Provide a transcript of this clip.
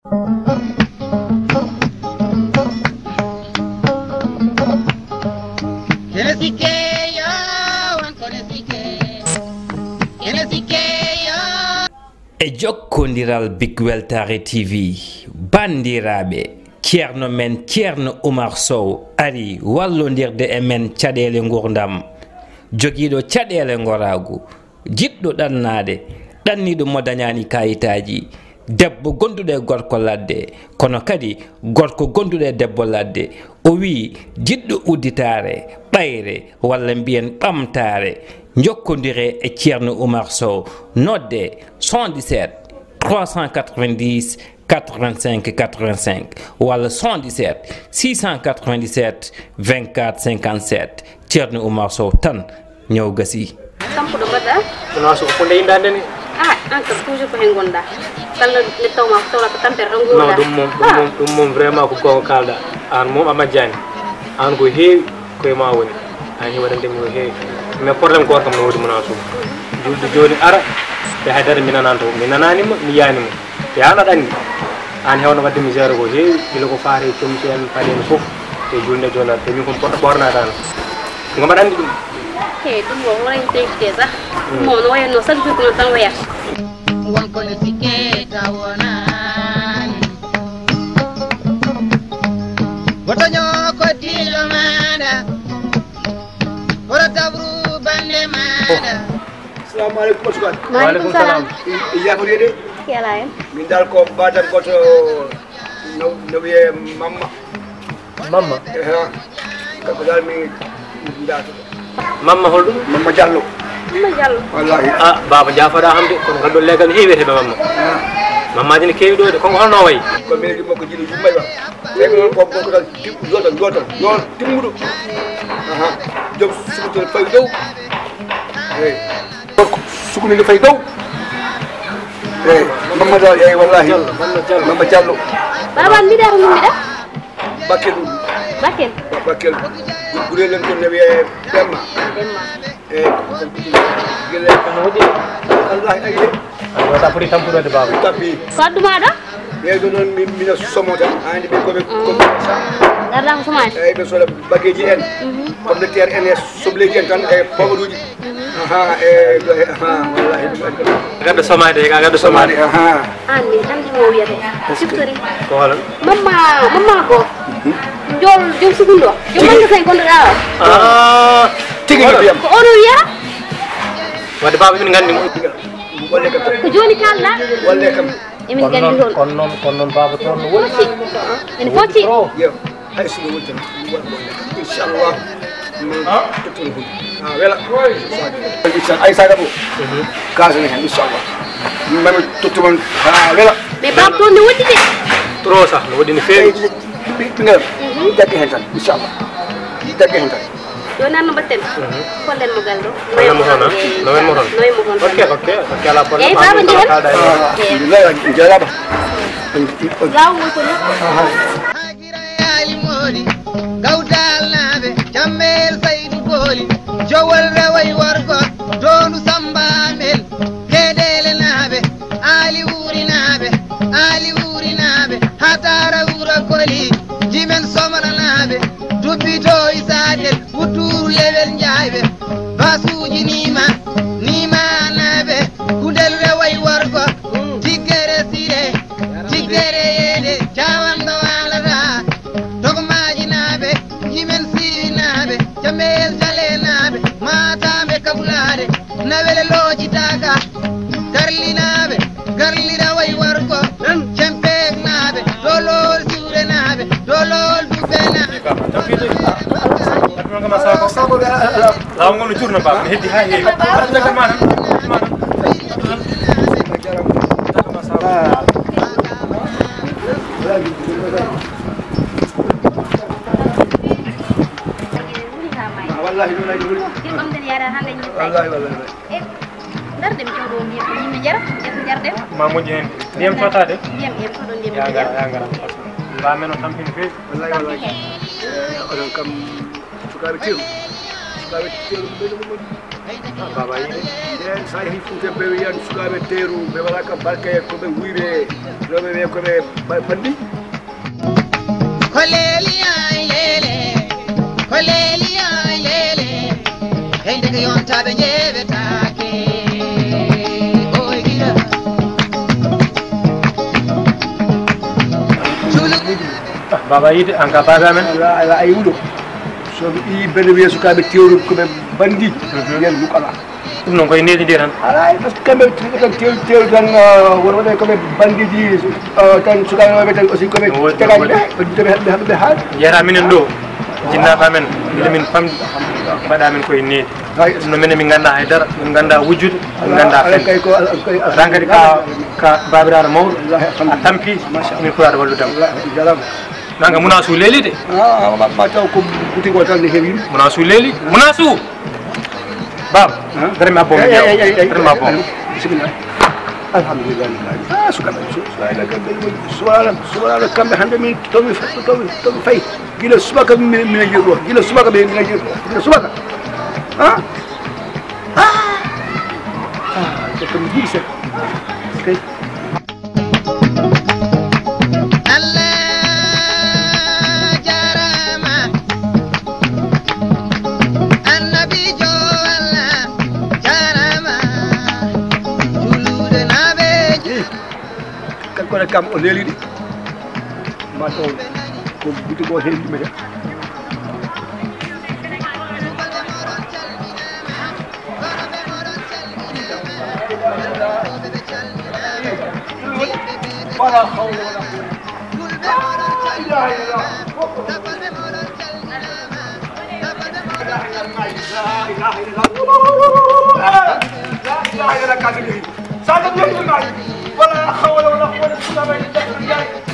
e jokkondiral Big Weltare TV bandiraɓe ceerno men ceerno Oumar Sow ari wallondirde e men caɗele gurdam joguiɗo caɗele goragu jiɗɗo ɗannade ɗanniɗo mo dañani kayitaji debbo gonduɗo e gorko ladde kono kadi gorko gonduɗo e debbo ladde o wi jiɗɗo udditare ɓayre walla mbiyen ɓamtare jokkodire e ceerno Oumar Sow nodde 77 390 85 85 walla 77 697 24 57 ceerno Oumar Sow tan ñaw gasi tampuɗo mbaɗɗa no so ko ndey ndandani an kam toujours ko hen gonɗa kala ne tawma ko tawla ko tampere tan gonɗa non ɗum moom vraiment ko gonga kalɗa an moom a majjani an ko heewi koye ma woni an hi waɗandemi ko heewi mais probléme goto kam no woodi mona sum julde joni ara te haydara mi nananto mi nananima mi yiyanimo te an aɗa andi an hewno wadde misére ko heewi gila ko faate comci en paɗen foof te julde joni ara te min komi poɗɗo ɓornadano ngo mbaɗa andi ɗum he ɗum o waɗani tenkite sax ɗum o no wayanno chaque jour ko noon tan wayata wonko ne sikke tawonani wotoño ko diɗo maɗa woto tabru bande maɗa. Assalamu alaikum sukan. Waalaikum salam. Iya ko dede? Yala en. Min dal ko badam goto no wiye mamma. mamma Ko dal mi ndato. mamma holɗum Mamma Diallo. Mama Diallo. Wallahi. a baba jafoɗa hamde kono ngal ɗo leggal heewi heɓe mamma mammaji ne keewi ɗo de konko holno wayi Ko min ɗum ko jiɗi jummay ba. Tawi non ko ko dal jotal yon timmuɗo. Jom sukuto fay dow. Sukuni fay dow. Mamma Diallo wallahi. Mamma Diallo. Baba mbiɗa ko mbiɗa Bakel. Bakel. Bakel. Gurel len ko ne wiye Demma. Gele wallahi ayi. wata foti tampuɗode baba Tapi ko addumaɗo yeedo non min somota andi be ko be garda ko somani be sola bageji en pomme de terre en sobleji en tan e pawruji wallahi gadda somade ka gadda somade an min andi mo wiyete siftori ko holan mamma ko jol jom sugundo jom manga kay gondoɗa o tigi no biyam ko ono wiya wadde baba min gandi mo wolle kam ko joni kalɗa wolle kam emin gandi toon kon noon baba toon no woni foti ene foti yo hay sino wonta inchallah tutun hu wela ay saga bo kasane hen inchallah mami tuttumon wela mais baba toon ne woɗɗi de trop sax no waɗi no feewi pingal dagge hen tan inchallah dagge hen tan joni nan no mbatten kollen mo galɗo nowen mo toon nowen mo toon noyen mo toon ok ala probléme eyyi baba jehen alhamdulillah jaraba gawgol ko ni hagira yaali mooli gawdal naaɓe jammel saydu booli jowol reway worgo donu sambamel gueɗele naaɓe aali wuuri naaɓe hatara wuro koli jimen somana naaɓe dubbito isadel wutturu lewel jayɓe basuji nima naaɓe gudel reway worgo tiggere sire tiggere yeede cawanɗo walata dogmaji naaɓe jimen siwi naaɓe jamel jale naaɓe mataɓe kabulade nawele loojitaka garlinaɓe garlira way wargo cempek naaɓe dolol siwre naaɓe dolol dubbe naaɓe lawol ngol no jurno baba ne heddi ha heewi jaga mana wallahi non ay dum ɗiɗɗomden yara hande wallahi wallahi darde mi coɗo ndiyam yimɓe jara eko jarɗen ma moƴƴi hen ndiyam totade ndiyam coɗo ndiyam ya gara mbamen o tampini feewi wallahi wallahi onon kam sukaɓe tew be baba yi en sa hi fuute ɓe wiyan sukaɓe teeru ɓe waɗa ka barke koɓe wuyre rewɓe ɓe koɓe bandi ko leeli ay leele ko leeli ay leele hey ndeke yontaɓe jeewetake oy gila baba yide an ka baba men ala ay wuɗo soɓe ɗi bene wiya sukaɓe teeru koɓe bandi yen mukala ɗum noon koye needi tan ala par ce que kamɓe tan teeru tan wonɓe koɓe bandiji tan sukaɓe tan aussi koɓe tegaji ɓe haɓe haal jeeta minen ɗo jinnaɓa men ila min famdi mbaɗa men koye needi ɗum no minen min ganda haydara min ganda wujjude min ganda fen ran kadi ka babiraɗo mawɗo a tampi min puraɗo walludema jarama nanga Mounasou leeli de ma taw ko boutique o tan ne heewi Mounasou leeli Mounasou baba daremi abbo daremi abbo bisimilla alhamdulillah sukaɓe suwaɗa kamɓe hannde min tomi fayi gila subaka mine jiri ɗo gila subaka ɓe mine jiri ɗo gila subaka komi jiɗi seeɗa kay kono kam o leeliɗi ma taw ko boutique o heewi yimɓe wala hawla wala quwwata ولا حول ولا قوة إلا بالله